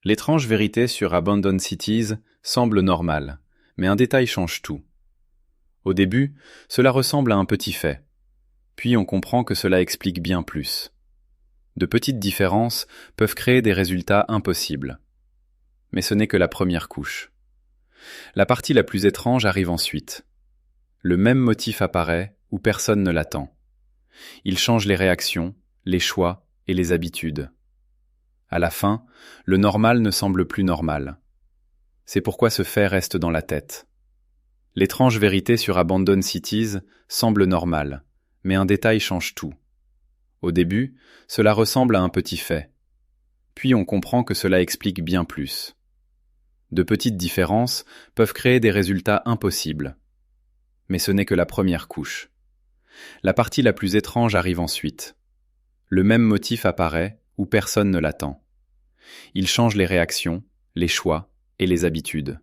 L'étrange vérité sur Abandoned Cities semble normale, mais un détail change tout. Au début, cela ressemble à un petit fait. Puis on comprend que cela explique bien plus. De petites différences peuvent créer des résultats impossibles. Mais ce n'est que la première couche. La partie la plus étrange arrive ensuite. Le même motif apparaît où personne ne l'attend. Il change les réactions, les choix et les habitudes. À la fin, le normal ne semble plus normal. C'est pourquoi ce fait reste dans la tête. L'étrange vérité sur Abandoned Cities semble normale, mais un détail change tout. Au début, cela ressemble à un petit fait. Puis on comprend que cela explique bien plus. De petites différences peuvent créer des résultats impossibles. Mais ce n'est que la première couche. La partie la plus étrange arrive ensuite. Le même motif apparaît où personne ne l'attend. Il change les réactions, les choix et les habitudes.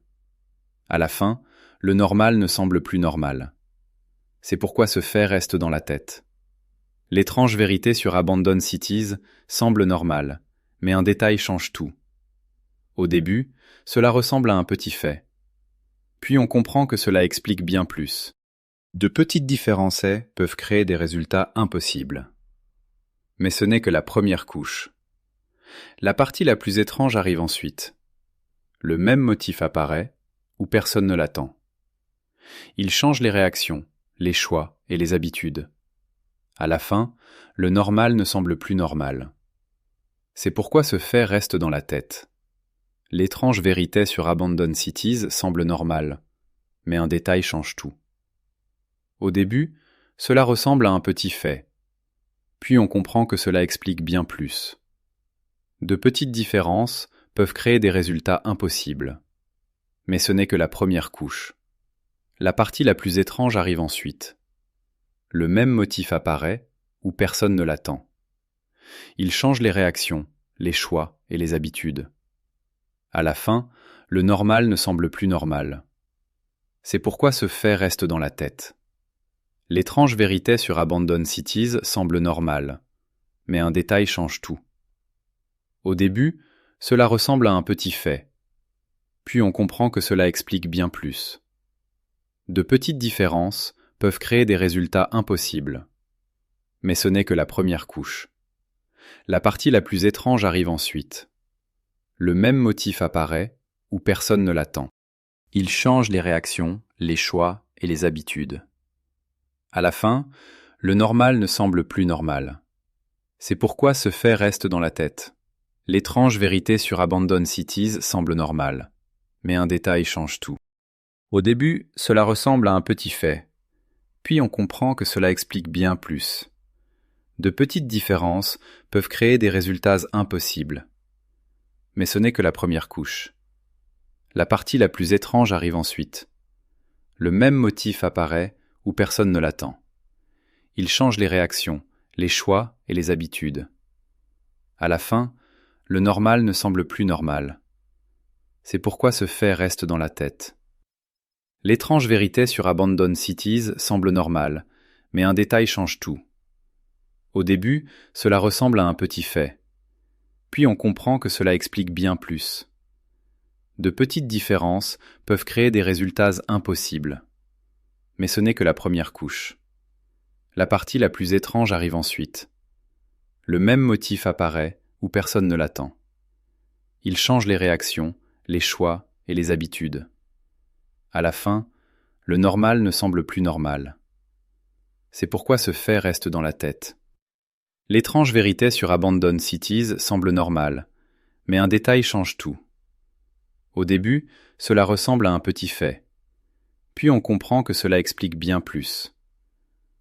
À la fin, le normal ne semble plus normal. C'est pourquoi ce fait reste dans la tête. L'étrange vérité sur Abandoned Cities semble normale, mais un détail change tout. Au début, cela ressemble à un petit fait. Puis on comprend que cela explique bien plus. De petites différences peuvent créer des résultats impossibles. Mais ce n'est que la première couche. La partie la plus étrange arrive ensuite. Le même motif apparaît, où personne ne l'attend. Il change les réactions, les choix et les habitudes. À la fin, le normal ne semble plus normal. C'est pourquoi ce fait reste dans la tête. L'étrange vérité sur Abandoned Cities semble normale, mais un détail change tout. Au début, cela ressemble à un petit fait. Puis on comprend que cela explique bien plus. De petites différences peuvent créer des résultats impossibles. Mais ce n'est que la première couche. La partie la plus étrange arrive ensuite. Le même motif apparaît, où personne ne l'attend. Il change les réactions, les choix et les habitudes. À la fin, le normal ne semble plus normal. C'est pourquoi ce fait reste dans la tête. L'étrange vérité sur Abandoned Cities semble normale, mais un détail change tout. Au début, cela ressemble à un petit fait. Puis on comprend que cela explique bien plus. De petites différences peuvent créer des résultats impossibles. Mais ce n'est que la première couche. La partie la plus étrange arrive ensuite. Le même motif apparaît, où personne ne l'attend. Il change les réactions, les choix et les habitudes. À la fin, le normal ne semble plus normal. C'est pourquoi ce fait reste dans la tête. L'étrange vérité sur Abandoned Cities semble normale, mais un détail change tout. Au début, cela ressemble à un petit fait. Puis on comprend que cela explique bien plus. De petites différences peuvent créer des résultats impossibles. Mais ce n'est que la première couche. La partie la plus étrange arrive ensuite. Le même motif apparaît où personne ne l'attend. Il change les réactions, les choix et les habitudes. À la fin, le normal ne semble plus normal. C'est pourquoi ce fait reste dans la tête. L'étrange vérité sur Abandoned Cities semble normale, mais un détail change tout. Au début, cela ressemble à un petit fait. Puis on comprend que cela explique bien plus. De petites différences peuvent créer des résultats impossibles. Mais ce n'est que la première couche. La partie la plus étrange arrive ensuite. Le même motif apparaît où personne ne l'attend. Il change les réactions, les choix et les habitudes. À la fin, le normal ne semble plus normal. C'est pourquoi ce fait reste dans la tête. L'étrange vérité sur Abandoned Cities semble normale, mais un détail change tout. Au début, cela ressemble à un petit fait. Puis on comprend que cela explique bien plus.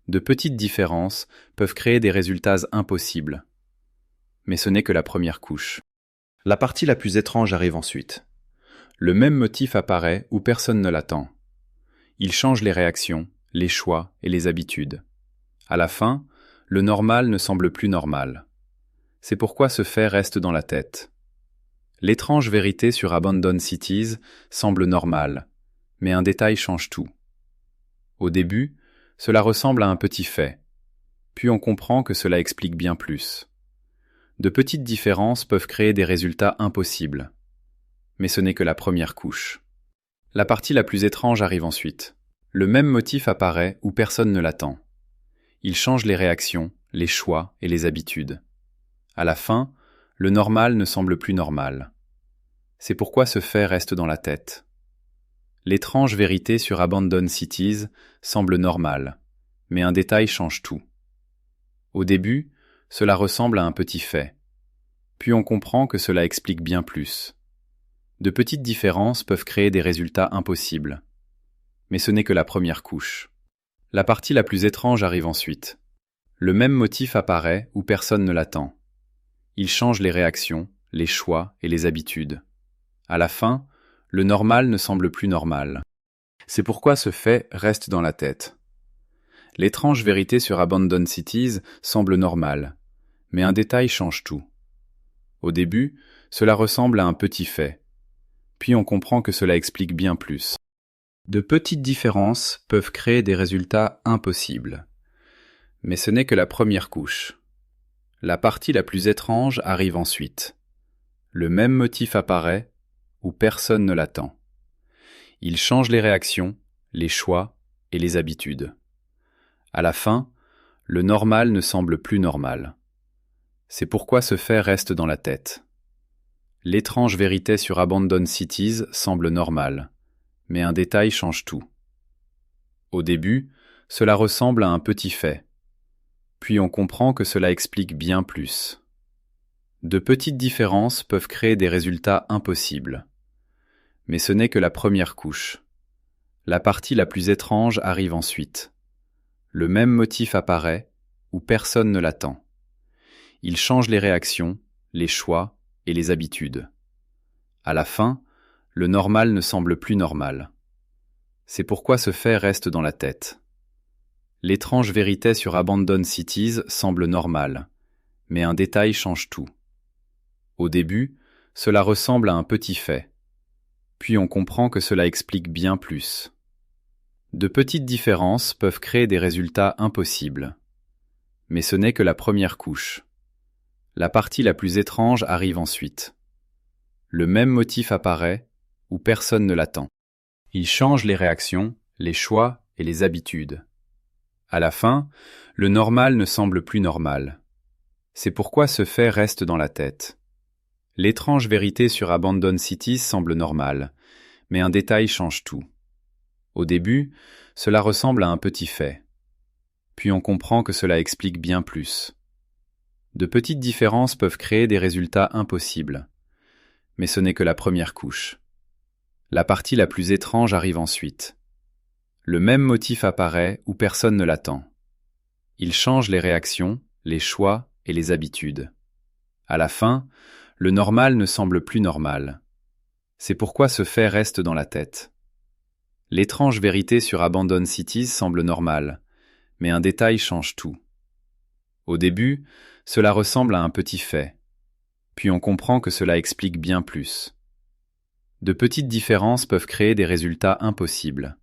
De petites différences peuvent créer des résultats impossibles. Mais ce n'est que la première couche. La partie la plus étrange arrive ensuite. Le même motif apparaît où personne ne l'attend. Il change les réactions, les choix et les habitudes. À la fin, le normal ne semble plus normal. C'est pourquoi ce fait reste dans la tête. L'étrange vérité sur Abandoned Cities semble normale, mais un détail change tout. Au début, cela ressemble à un petit fait. Puis on comprend que cela explique bien plus. De petites différences peuvent créer des résultats impossibles. mais ce n'est que la première couche. La partie la plus étrange arrive ensuite. Le même motif apparaît où personne ne l'attend. Il change les réactions, les choix et les habitudes. À la fin, le normal ne semble plus normal. C'est pourquoi ce fait reste dans la tête. L'étrange vérité sur Abandoned Cities semble normale, mais un détail change tout. Au début, cela ressemble à un petit fait. Puis on comprend que cela explique bien plus. De petites différences peuvent créer des résultats impossibles. Mais ce n'est que la première couche. La partie la plus étrange arrive ensuite. Le même motif apparaît où personne ne l'attend. Il change les réactions, les choix et les habitudes. À la fin, le normal ne semble plus normal. C'est pourquoi ce fait reste dans la tête. L'étrange vérité sur Abandoned Cities semble normale, mais un détail change tout. Au début, cela ressemble à un petit fait. Puis on comprend que cela explique bien plus. De petites différences peuvent créer des résultats impossibles. Mais ce n'est que la première couche. La partie la plus étrange arrive ensuite. Le même motif apparaît où personne ne l'attend. Il change les réactions, les choix et les habitudes. À la fin, le normal ne semble plus normal. C'est pourquoi ce fait reste dans la tête. L'étrange vérité sur Abandoned Cities semble normale, mais un détail change tout. Au début, cela ressemble à un petit fait. Puis on comprend que cela explique bien plus. De petites différences peuvent créer des résultats impossibles. Mais ce n'est que la première couche. La partie la plus étrange arrive ensuite. Le même motif apparaît où personne ne l'attend. Il change les réactions, les choix et les habitudes. À la fin, le normal ne semble plus normal. C'est pourquoi ce fait reste dans la tête. L'étrange vérité sur Abandoned Cities semble normale, mais un détail change tout. Au début, cela ressemble à un petit fait. Puis on comprend que cela explique bien plus. De petites différences peuvent créer des résultats impossibles. Mais ce n'est que la première couche. La partie la plus étrange arrive ensuite. Le même motif apparaît où personne ne l'attend. Il change les réactions, les choix et les habitudes. À la fin, le normal ne semble plus normal. C'est pourquoi ce fait reste dans la tête. L'étrange vérité sur Abandoned Cities semble normale, mais un détail change tout. Au début, cela ressemble à un petit fait. Puis on comprend que cela explique bien plus. De petites différences peuvent créer des résultats impossibles. Mais ce n'est que la première couche. La partie la plus étrange arrive ensuite. Le même motif apparaît où personne ne l'attend. Il change les réactions, les choix et les habitudes. À la fin, le normal ne semble plus normal. C'est pourquoi ce fait reste dans la tête. L'étrange vérité sur Abandoned Cities semble normale, mais un détail change tout. Au début, cela ressemble à un petit fait. Puis on comprend que cela explique bien plus. De petites différences peuvent créer des résultats impossibles.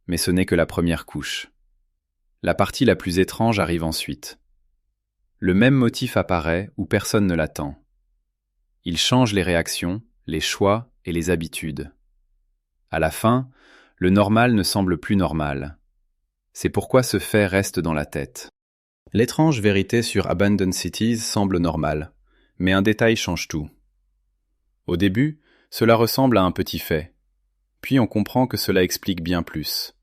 Mais ce n'est que la première couche. La partie la plus étrange arrive ensuite. Le même motif apparaît où personne ne l'attend. Il change les réactions, les choix et les habitudes. À la fin, le normal ne semble plus normal. C'est pourquoi ce fait reste dans la tête. L'étrange vérité sur Abandoned Cities semble normale, mais un détail change tout. Au début, cela ressemble à un petit fait. Puis on comprend que cela explique bien plus.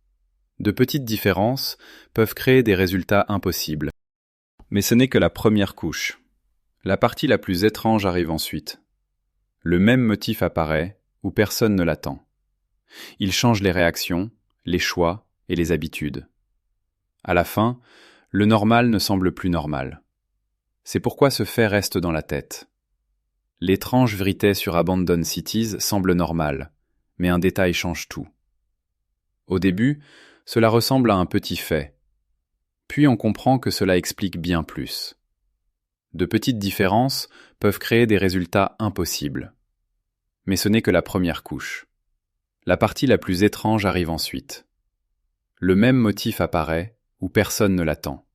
De petites différences peuvent créer des résultats impossibles. Mais ce n'est que la première couche. La partie la plus étrange arrive ensuite. Le même motif apparaît où personne ne l'attend. Il change les réactions, les choix et les habitudes. À la fin, le normal ne semble plus normal. C'est pourquoi ce fait reste dans la tête. L'étrange vérité sur Abandoned Cities semble normale, mais un détail change tout. Au début, cela ressemble à un petit fait. Puis on comprend que cela explique bien plus. De petites différences peuvent créer des résultats impossibles. Mais ce n'est que la première couche. La partie la plus étrange arrive ensuite. Le même motif apparaît où personne ne l'attend.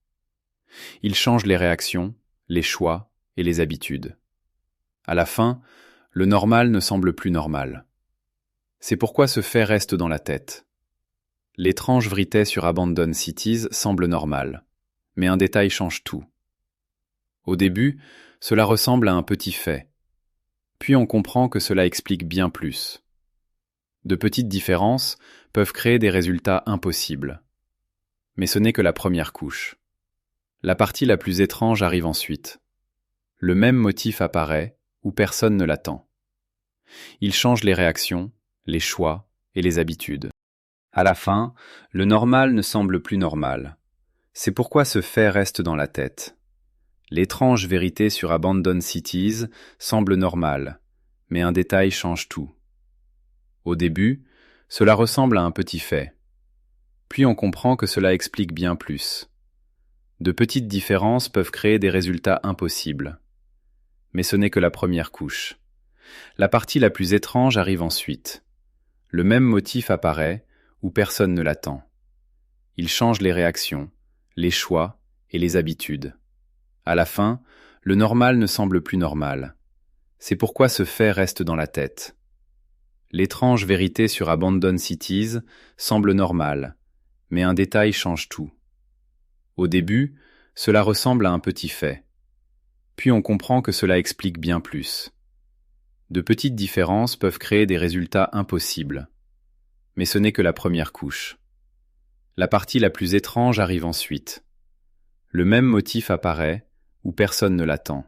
Il change les réactions, les choix et les habitudes. À la fin, Le normal ne semble plus normal. C'est pourquoi ce fait reste dans la tête. L'étrange vérité sur Abandoned Cities semble normale, mais un détail change tout. Au début, cela ressemble à un petit fait. Puis on comprend que cela explique bien plus. De petites différences peuvent créer des résultats impossibles. Mais ce n'est que la première couche. La partie la plus étrange arrive ensuite. Le même motif apparaît où personne ne l'attend. Il change les réactions, les choix et les habitudes. À la fin, le normal ne semble plus normal. C'est pourquoi ce fait reste dans la tête. L'étrange vérité sur Abandoned Cities semble normale, mais un détail change tout. Au début, cela ressemble à un petit fait. Puis on comprend que cela explique bien plus. De petites différences peuvent créer des résultats impossibles. Mais ce n'est que la première couche. La partie la plus étrange arrive ensuite. Le même motif apparaît où personne ne l'attend. Il change les réactions, les choix et les habitudes. À la fin, le normal ne semble plus normal. C'est pourquoi ce fait reste dans la tête. L'étrange vérité sur Abandoned Cities semble normale, mais un détail change tout. Au début, cela ressemble à un petit fait. Puis on comprend que cela explique bien plus. De petites différences peuvent créer des résultats impossibles. Mais ce n'est que la première couche. La partie la plus étrange arrive ensuite. Le même motif apparaît où personne ne l'attend.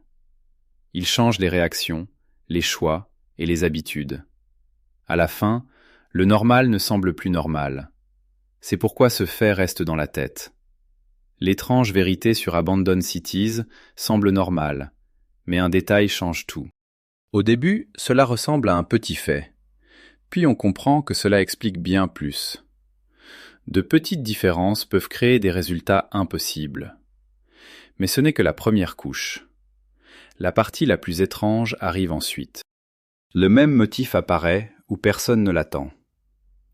Il change les réactions, les choix et les habitudes. À la fin, le normal ne semble plus normal. C'est pourquoi ce fait reste dans la tête. L'étrange vérité sur Abandoned Cities semble normale, mais un détail change tout. Au début, cela ressemble à un petit fait. Puis on comprend que cela explique bien plus. De petites différences peuvent créer des résultats impossibles. Mais ce n'est que la première couche. La partie la plus étrange arrive ensuite. Le même motif apparaît où personne ne l'attend.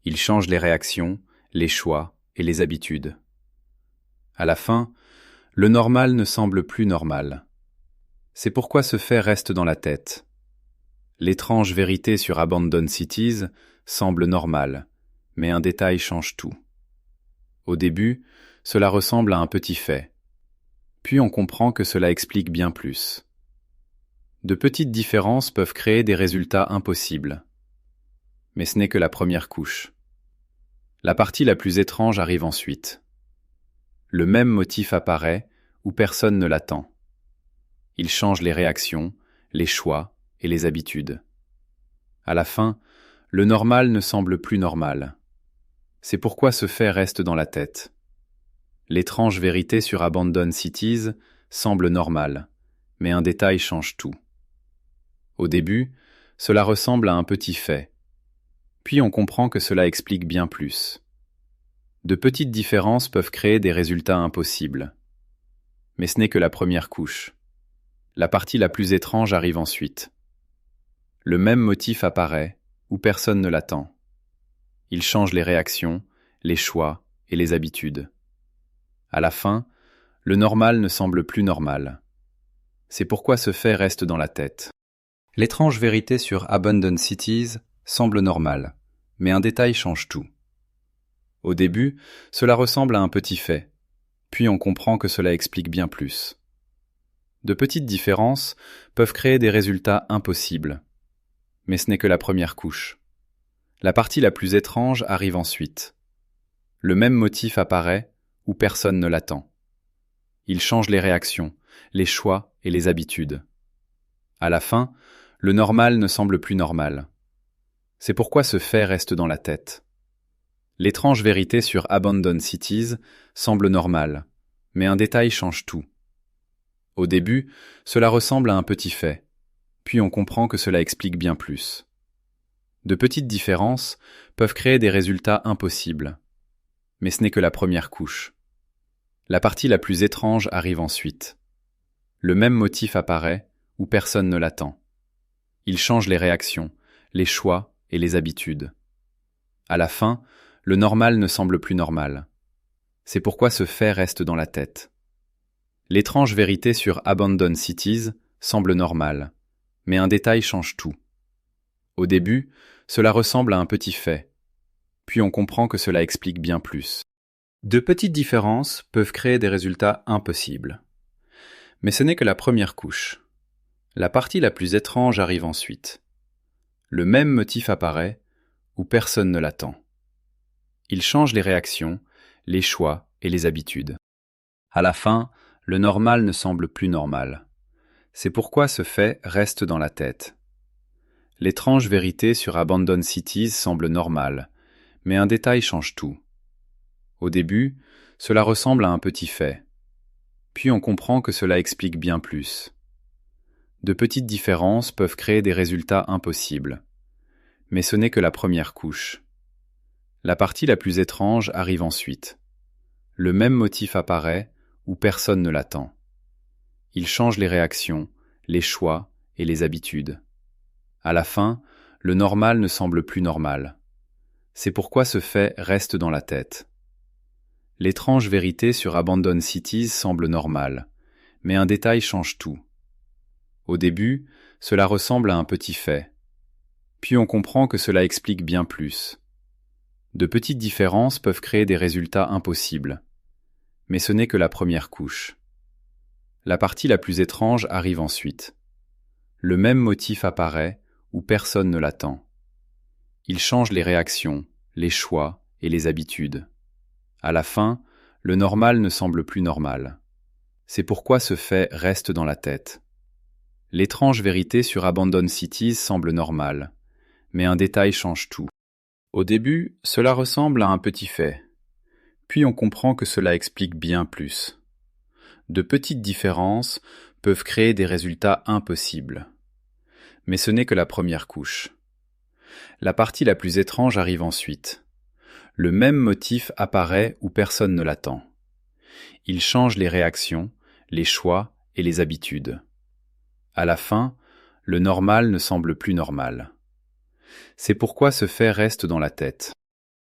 Il change les réactions, les choix et les habitudes. À la fin, le normal ne semble plus normal. C'est pourquoi ce fait reste dans la tête. L'étrange vérité sur Abandoned Cities semble normale, mais un détail change tout. Au début, cela ressemble à un petit fait. Puis on comprend que cela explique bien plus. De petites différences peuvent créer des résultats impossibles. Mais ce n'est que la première couche. La partie la plus étrange arrive ensuite. Le même motif apparaît où personne ne l'attend. Il change les réactions, les choix et les habitudes. À la fin, le normal ne semble plus normal. C'est pourquoi ce fait reste dans la tête. L'étrange vérité sur Abandoned Cities semble normale, mais un détail change tout. Au début, cela ressemble à un petit fait. Puis on comprend que cela explique bien plus. De petites différences peuvent créer des résultats impossibles. Mais ce n'est que la première couche. La partie la plus étrange arrive ensuite. Le même motif apparaît où personne ne l'attend. Il change les réactions, les choix et les habitudes. À la fin, le normal ne semble plus normal. C'est pourquoi ce fait reste dans la tête. L'étrange vérité sur Abandoned Cities semble normale, mais un détail change tout. Au début, cela ressemble à un petit fait, puis on comprend que cela explique bien plus. De petites différences peuvent créer des résultats impossibles. Mais ce n'est que la première couche. La partie la plus étrange arrive ensuite. Le même motif apparaît où personne ne l'attend. Il change les réactions, les choix et les habitudes. À la fin, le normal ne semble plus normal. C'est pourquoi ce fait reste dans la tête. L'étrange vérité sur Abandoned Cities semble normale, mais un détail change tout. Au début, cela ressemble à un petit fait, puis on comprend que cela explique bien plus. De petites différences peuvent créer des résultats impossibles. Mais ce n'est que la première couche. La partie la plus étrange arrive ensuite. Le même motif apparaît où personne ne l'attend. Il change les réactions, les choix et les habitudes. À la fin, le normal ne semble plus normal. C'est pourquoi ce fait reste dans la tête. L'étrange vérité sur Abandoned Cities semble normale, mais un détail change tout. Au début, cela ressemble à un petit fait, puis on comprend que cela explique bien plus. De petites différences peuvent créer des résultats impossibles. Mais ce n'est que la première couche. La partie la plus étrange arrive ensuite. Le même motif apparaît où personne ne l'attend. Il change les réactions, les choix et les habitudes. À la fin, le normal ne semble plus normal. C'est pourquoi ce fait reste dans la tête. L'étrange vérité sur Abandoned Cities semble normale, mais un détail change tout. Au début, cela ressemble à un petit fait. Puis on comprend que cela explique bien plus. De petites différences peuvent créer des résultats impossibles. Mais ce n'est que la première couche. La partie la plus étrange arrive ensuite. Le même motif apparaît où personne ne l'attend. Il change les réactions, les choix et les habitudes. À la fin, le normal ne semble plus normal. C'est pourquoi ce fait reste dans la tête. L'étrange vérité sur Abandoned Cities semble normale, mais un détail change tout. Au début, cela ressemble à un petit fait. Puis on comprend que cela explique bien plus. De petites différences peuvent créer des résultats impossibles. Mais ce n'est que la première couche. La partie la plus étrange arrive ensuite. Le même motif apparaît où personne ne l'attend. Il change les réactions, les choix et les habitudes. À la fin, le normal ne semble plus normal. C'est pourquoi ce fait reste dans la tête. L'étrange vérité sur Abandoned Cities semble normale, mais un détail change tout. Au début, cela ressemble à un petit fait. Puis on comprend que cela explique bien plus. De petites différences peuvent créer des résultats impossibles. Mais ce n'est que la première couche. La partie la plus étrange arrive ensuite. Le même motif apparaît où personne ne l'attend. Il change les réactions, les choix et les habitudes. À la fin, le normal ne semble plus normal. C'est pourquoi ce fait reste dans la tête.